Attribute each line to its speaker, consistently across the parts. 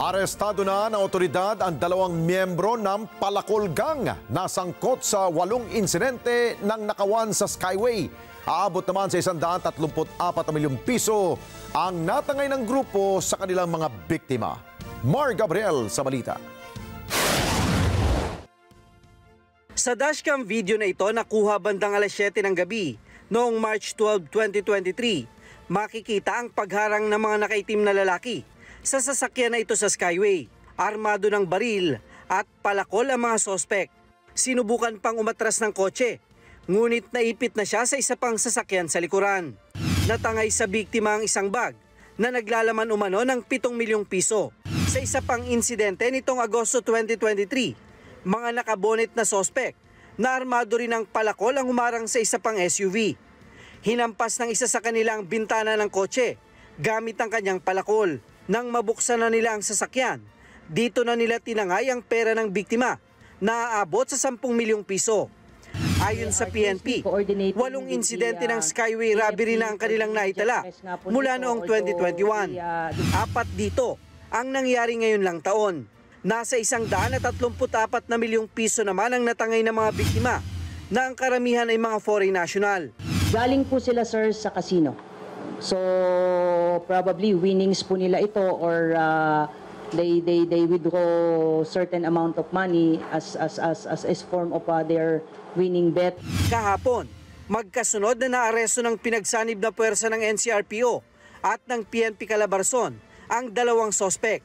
Speaker 1: Arestado na ng otoridad ang 2 miyembro ng Palakol Gang na sangkot sa 8 insidente ng nakawan sa Skyway. Aabot naman sa 134 milyong piso ang natangay ng grupo sa kanilang mga biktima. Mar Gabriel sa balita.
Speaker 2: Sa dashcam video na ito nakuha bandang alas 7 ng gabi noong March 12, 2023, makikita ang pagharang ng mga nakaitim na lalaki sa sasakyan na ito sa Skyway. Armado ng baril at palakol ang mga sospek. Sinubukan pang umatras ng kotse, ngunit naipit na siya sa isa pang sasakyan sa likuran. Natangay sa biktima ang isang bag na naglalaman umano ng 7 milyong piso. Sa isa pang insidente nitong Agosto 2023, mga nakabonet na sospek na armado rin ng palakol ang humarang sa isa pang SUV. Hinampas ng isa sa kanilang bintana ng kotse gamit ang kanyang palakol. Nang mabuksan na nila ang sasakyan, dito na nila tinangay ang pera ng biktima na aabot sa 10 milyong piso. Ayon sa PNP, 8 insidente ng Skyway robbery na ang kanilang naitala mula noong 2021. 4 dito ang nangyari ngayon lang taon. Nasa 134 na milyong piso naman ang natangay ng mga biktima na ang karamihan ay mga foreign national.
Speaker 3: Galing po sila, sir, sa casino. So probably winnings po nila ito, or they withdraw certain amount of money as form of their winning bet.
Speaker 2: Kahapon, magkasunod na naaresto ng pinagsanib na puwersa ng NCRPO at ng PNP Calabarzon ang 2 sospek.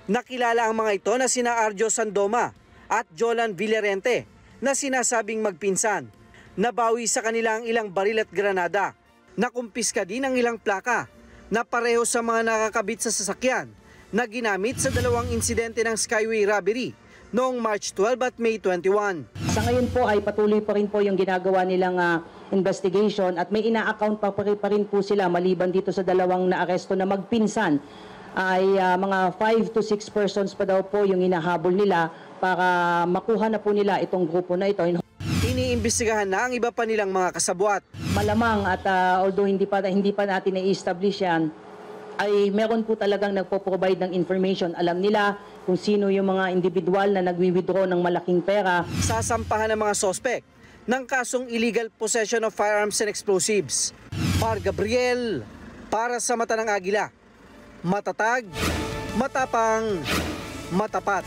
Speaker 2: Nakilala ang mga ito na sina Arjo Sandoma at Jolan Villarente na sinasabing magpinsan. Nabawi sa kanila ang ilang baril at granada. Nakumpiska din ang ilang plaka na pareho sa mga nakakabit sa sasakyan na ginamit sa 2 insidente ng Skyway robbery noong March 12 at May 21.
Speaker 3: Sa ngayon po ay patuloy pa rin po yung ginagawa nilang investigation at may ina-account pa rin po sila maliban dito sa 2 naaresto na magpinsan. Ay mga 5 to 6 persons pa daw po yung inahabol nila para makuha na po nila itong grupo na ito.
Speaker 2: Iniimbestigahan na ang iba pa nilang mga kasabwat.
Speaker 3: Malamang at although hindi pa natin na-establish yan, ay meron po talagang nagpo-provide ng information. Alam nila kung sino yung mga individual na nagwi-withdraw ng malaking pera.
Speaker 2: Sasampahan ng mga sospek ng kasong illegal possession of firearms and explosives. Mar Gabriel, para sa Mata ng Agila. Matatag, matapang, matapat.